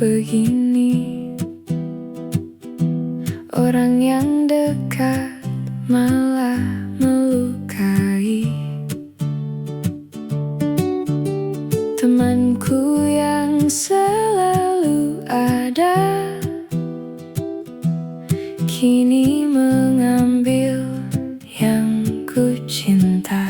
begini. Orang yang dekat malah melukai. Temanku yang selalu ada kini mengambil yang ku cinta.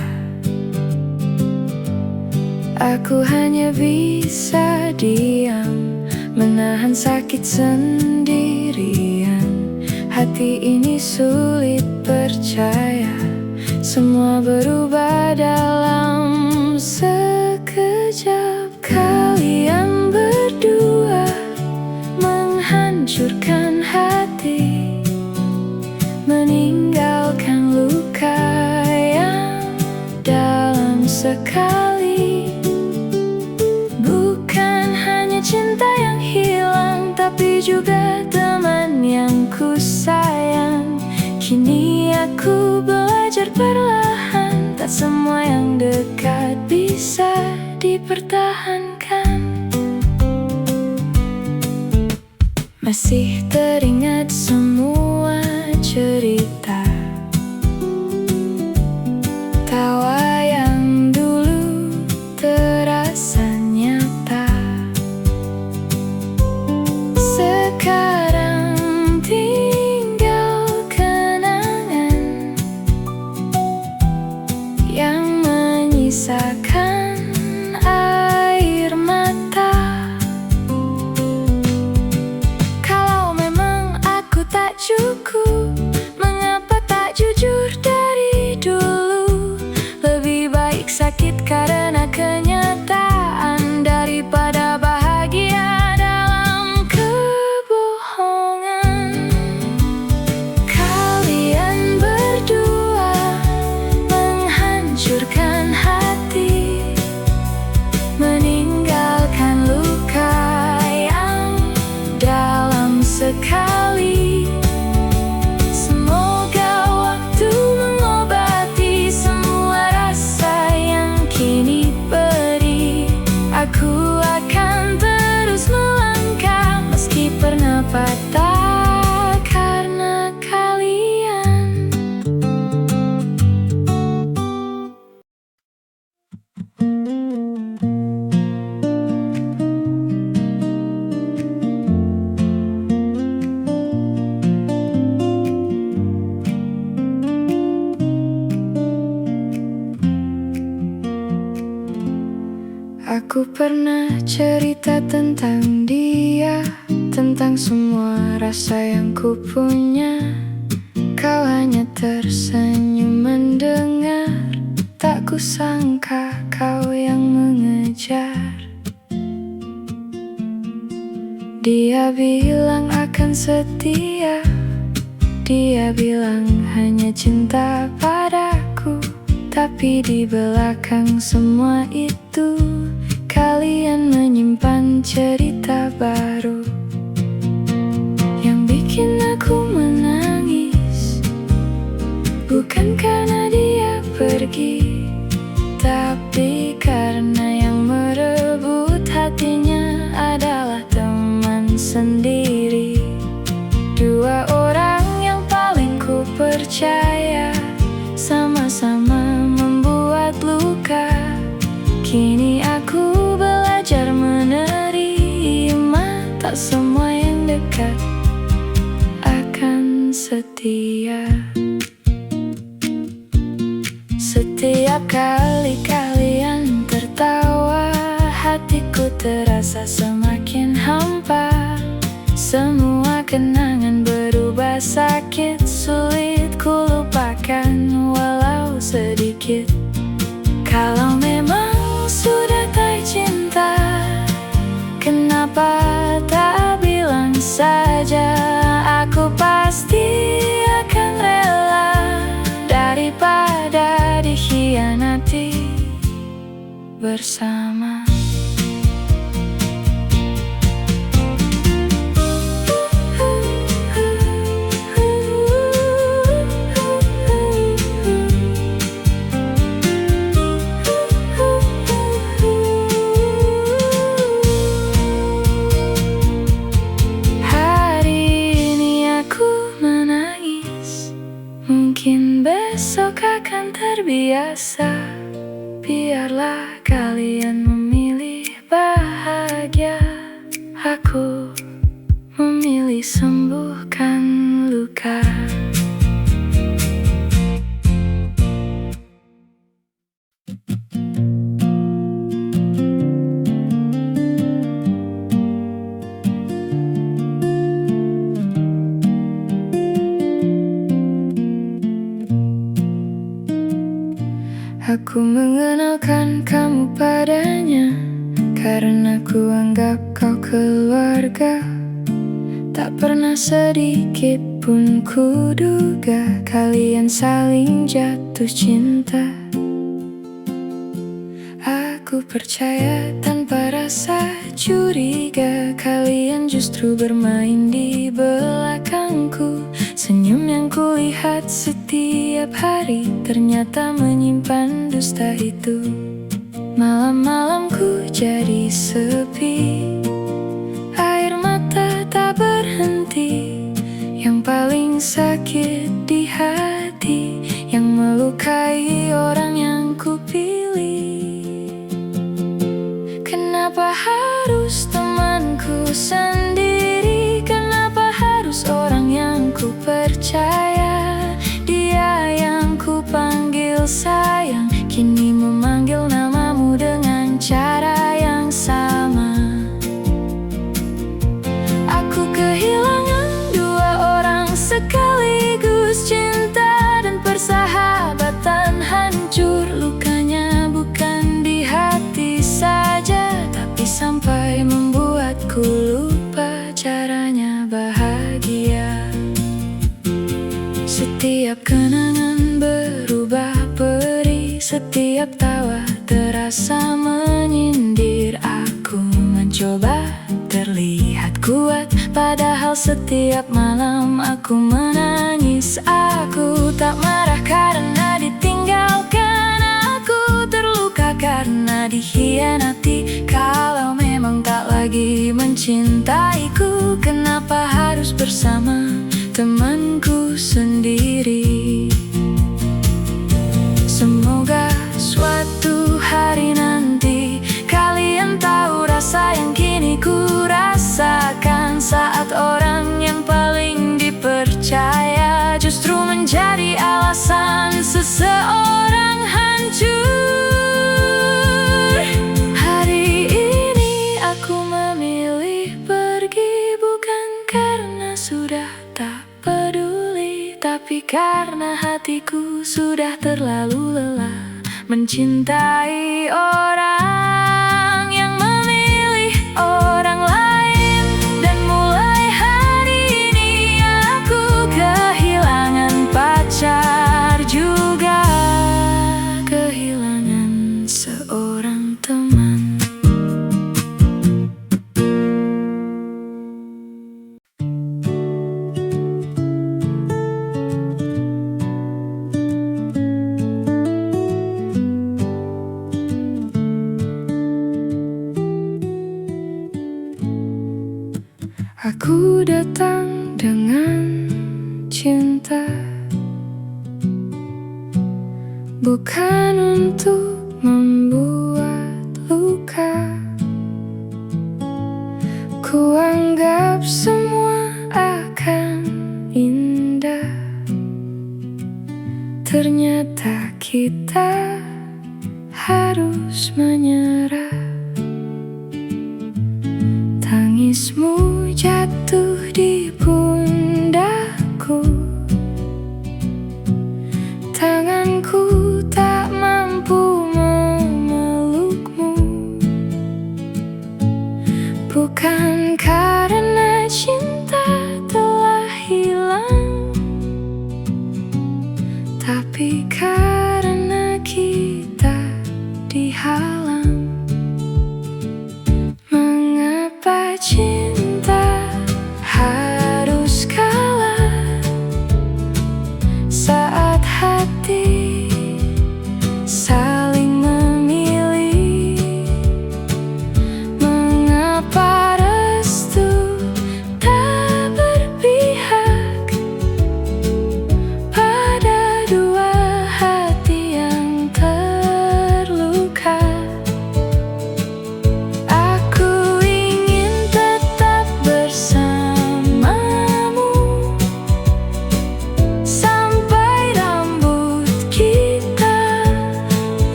Aku hanya bisa diam, menahan sakit sendirian. Hati ini sulit percaya, semua berubah dalam sekejap. Kalian berdua menghancurkan hati, meninggalkan luka yang dalam sekali. Bukan hanya cinta yang hilang, tapi juga teman yang ku sayang. Kini aku belajar perlahan, tak semua yang dekat bisa dipertahankan. Masih teringat semua cerita, tawa yang dulu terasa nyata. Sekarang tinggal kenangan yang menyisakan air mata. Kalau memang aku tak cukup, mengapa tak jujur dari dulu? Lebih baik sakit karena kenyataan daripada bahagia dalam kebohongan. Kalian berdua menghancurkan hati, meninggalkan luka yang dalam sekali. Semoga waktu mengobati semua rasa yang kini pedih. Aku akan terus melangkah meski pernah patah karena kalian. Aku pernah cerita tentang dia, tentang semua rasa yang ku punya. Kau hanya tersenyum mendengar, tak kusangka kau yang mengejar. Dia bilang akan setia, dia bilang hanya cinta padaku. Tapi di belakang semua itu, kalian menyimpan cerita baru yang bikin aku menangis. Bukan karena dia pergi, tapi karena yang merebut hatinya adalah teman sendiri. Dua orang yang paling ku percaya, sama-sama membuat luka. Kini aku belajar menerima, tak semua yang dekat akan setia. Setiap kali kalian tertawa, hatiku terasa semakin hampa. Semua kenangan berubah sakit, sulit ku lupakan walau sedikit. Kalau memang sudah tak cinta, kenapa tak bilang saja? Aku pasti akan rela daripada dikhianati bersama. terbiasa. Biarlah kalian memilih bahagia, aku memilih sembuhkan luka. Aku mengenalkan kamu padanya karena ku anggap kau keluarga. Tak pernah sedikit pun kuduga kalian saling jatuh cinta. Aku percaya tanpa rasa curiga kalian justru bermain di belakangku. Senyum yang kulihat setiap hari ternyata menyimpan dusta itu. Malam-malamku jadi sepi, air mata tak berhenti. Yang paling sakit di hati, yang melukai orang yang kupilih. Kenapa harus temanku sendiri? Kenapa harus orang yang ku percaya? Dia yang ku panggil sayang kini memanggil namamu dengan cara yang sama. Aku kehilangan dua orang sekaligus, cinta dan persahabatan hancur. Lukanya bukan di hati saja, tapi sampai membuatku lupa caranya bahagia. Setiap kenangan berubah perih, setiap tawa terasa menyindir. Aku mencoba terlihat kuat, padahal setiap malam aku menangis. Aku tak marah karena ditinggalkan, aku terluka karena dikhianati. Kalau memang tak lagi mencintaiku, kenapa harus bersama temanku sendiri? Semoga suatu hari nanti kalian tahu rasa yang kini ku rasakan, saat orang yang paling dipercaya justru menjadi alasan seseorang hancur. Hari ini aku memilih pergi, bukan karena sudah tak peduli, tapi karena hatiku sudah terlalu lelah mencintai orang yang memilih orang lain. Dan mulai hari ini aku kehilangan pacar, juga kehilangan seorang teman. Aku datang dengan cinta, bukan untuk membuat luka. Ku anggap semua akan indah, ternyata kita harus menyerah. Tangismu jatuh di pundakku, tanganku tak mampu memelukmu. Bukan karena cinta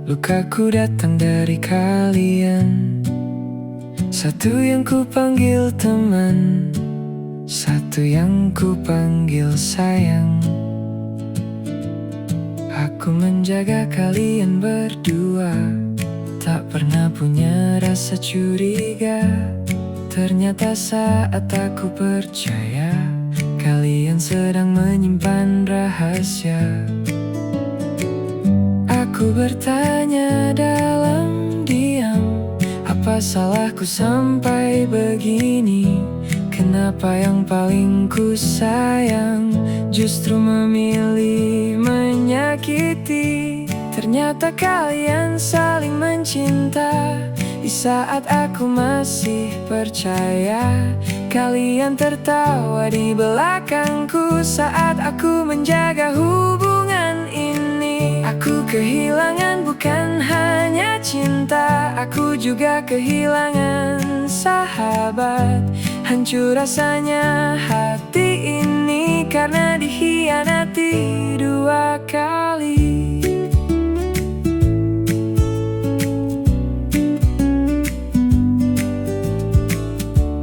Lukaku datang dari kalian. Satu yang ku panggil teman, satu yang ku panggil sayang. Aku menjaga kalian berdua, tak pernah punya rasa curiga. Ternyata saat aku percaya, kalian sedang menyimpan rahasia. Aku bertanya dalam diam, apa salahku sampai begini? Kenapa yang paling ku sayang justru memilih menyakiti? Ternyata kalian saling mencinta. Di saat aku masih percaya, kalian tertawa di belakangku saat aku menjaga hubungan ini. Aku kehilangan bukan hanya cinta, aku juga kehilangan sahabat. Hancur rasanya hati ini karena dikhianati dua kali.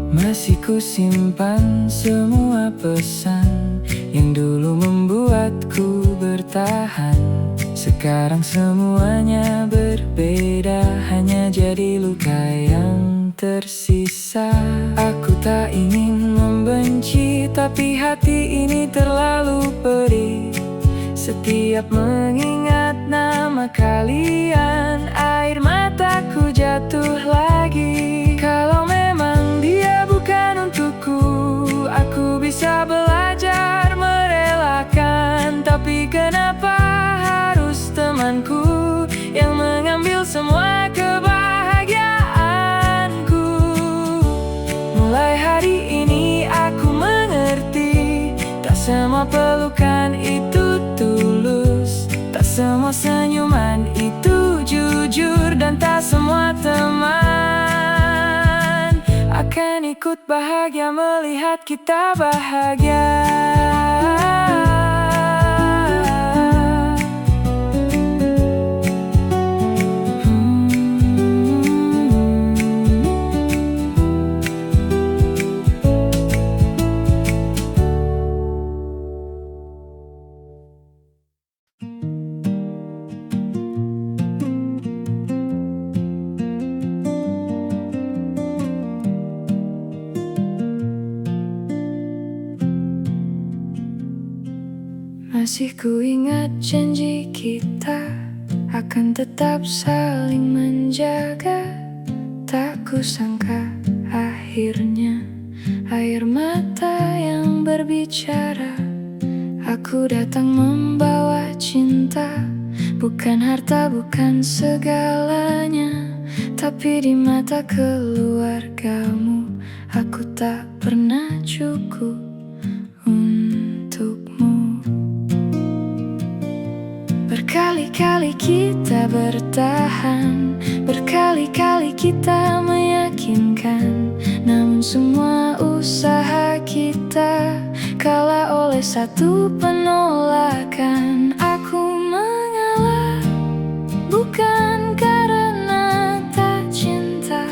Masih ku simpan semua pesan yang dulu membuatku bertahan. Sekarang semuanya berbeda, hanya jadi luka yang tersisa. Aku tak ingin membenci, tapi hati ini terlalu perih. Setiap mengingat nama kalian, air mataku jatuh lagi. Kalau memang dia bukan untukku, aku bisa belajar merelakan. Tapi kenapa harus temanku yang mengambil semua kebahagiaanku? Mulai hari ini aku mengerti, tak semua pelukan itu tulus, tak semua senyuman itu jujur, dan tak semua teman akan ikut bahagia melihat kita bahagia. Masih ku ingat janji kita akan tetap saling menjaga. Tak kusangka akhirnya air mata yang berbicara. Aku datang membawa cinta, bukan harta, bukan segalanya. Tapi di mata keluargamu, aku tak pernah cukup untukmu. Berkali-kali kita bertahan, berkali-kali kita meyakinkan, namun semua usaha kita kalah oleh satu penolakan. Aku mengalah bukan karena tak cinta,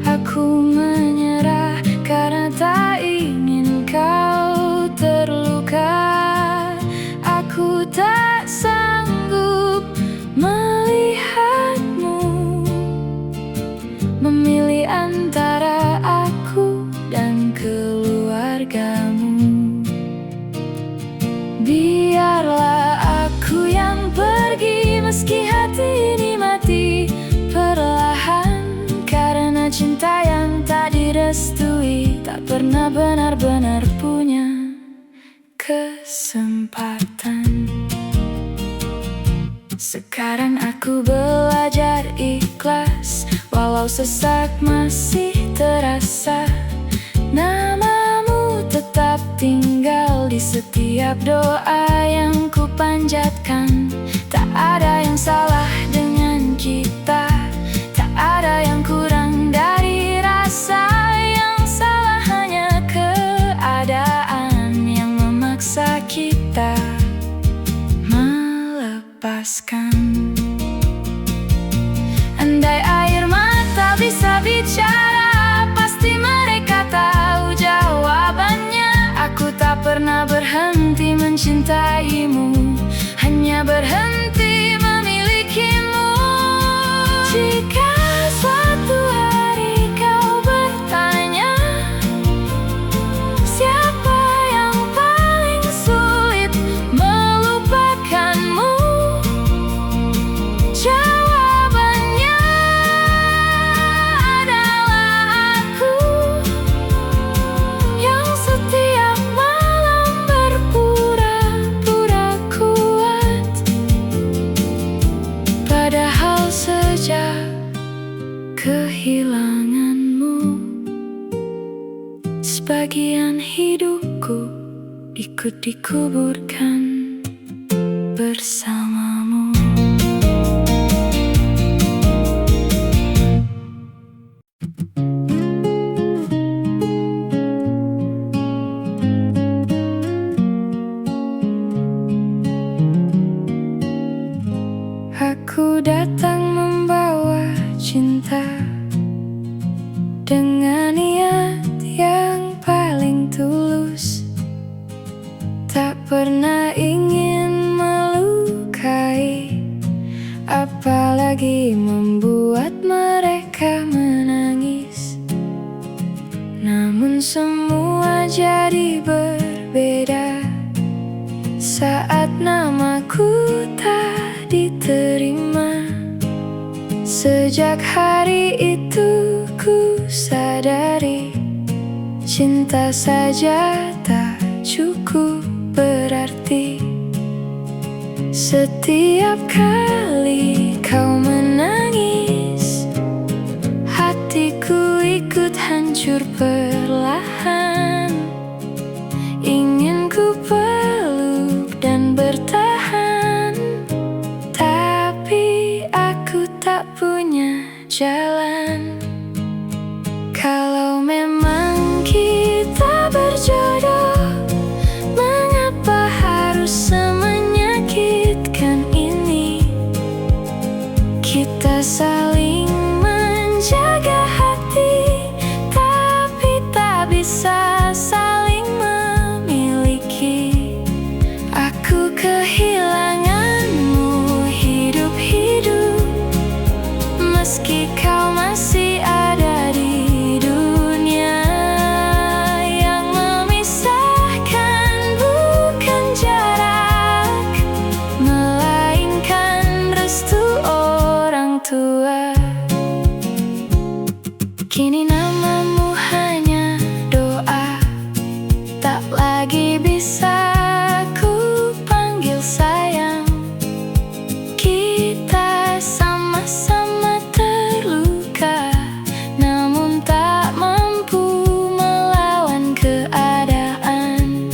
aku menyerah karena tak ingin kau terluka. Aku tak sanggup melihatmu memilih antara aku dan keluargamu. Biarlah aku yang pergi meski hati ini mati perlahan, karena cinta yang tak direstui tak pernah benar-benar punya kesempatan. Sekarang aku belajar ikhlas, walau sesak masih terasa. Namamu tetap tinggal di setiap doa yang ku panjatkan. Tak ada yang salah dengan kita, tak ada yang kurang dari rasa. Yang salah hanya keadaan yang memaksa kita melepaskan. kehilanganmu. Sebagian hidupku ikut dikuburkan bersamamu. Aku datang membawa cinta dengan niat yang paling tulus, tak pernah ingin melukai, apalagi membuat mereka menangis. Namun semua jadi berbeda saat namaku tak diterima. Sejak hari itu ku sadari, cinta saja tak cukup berarti. Setiap kali kau menangis, hatiku ikut hancur perlahan. Ingin ku peluk dan bertahan, tapi aku tak punya jalan. Kalau memang kita berjodoh, mengapa harus semenyakitkan ini? Kita saling menjaga hati, tapi tak bisa saling memiliki. Aku kehilanganmu hidup-hidup, meski kau masih ada di dunia. Yang memisahkan bukan jarak, melainkan restu orang tua. Kini namamu hanya doa, tak lagi bisa ku panggil sayang. Kita sama-sama terluka, namun tak mampu melawan keadaan.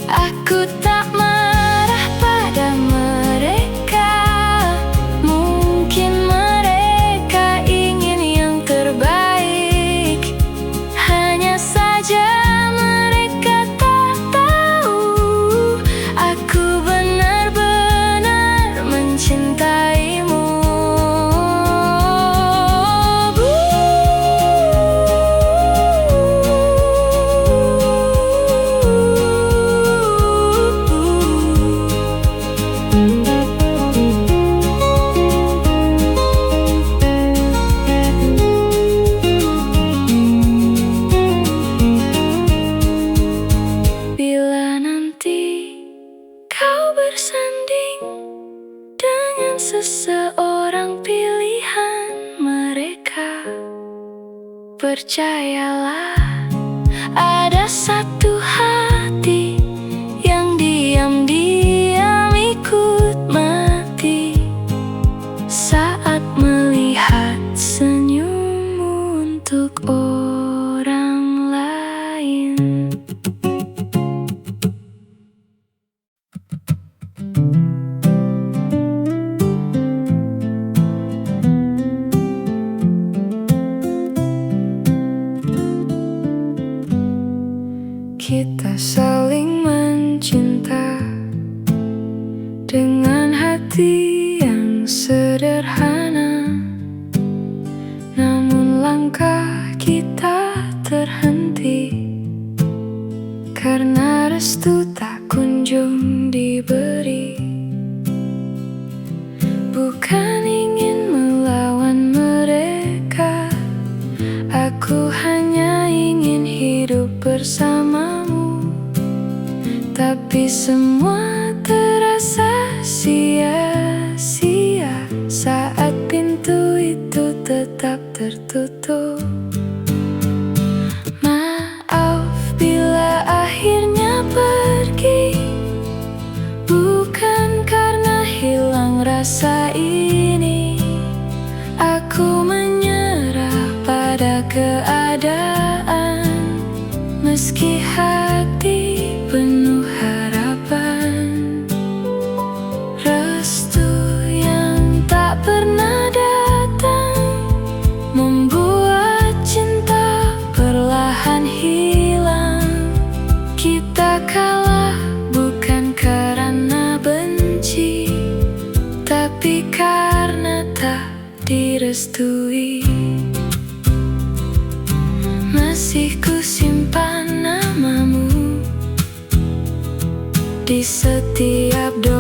Aku tak marah pada mereka, mungkin mereka ingin yang terbaik. Hanya saja mereka tak tahu, aku benar-benar mencintaimu. Bila nanti kau bersanding dengan seseorang pilihan mereka, percayalah ada satu hati yang diam-diam ikut mati saat melihat senyummu untuk orang lain. Kita saling mencinta dengan hati yang sederhana, namun langkah kita terhenti karena restu tak kunjung diberi. Bukan ingin melawan mereka, aku hanya ingin hidup bersamamu. Tapi semua terasa sia-sia saat pintu itu tetap tertutup. Maaf bila akhirnya pergi, bukan karena hilang rasa ini. Aku menyerah tak pernah datang, membuat cinta perlahan hilang. Kita kalah bukan karena benci, tapi karena tak direstui. Masih ku simpan namamu di setiap doa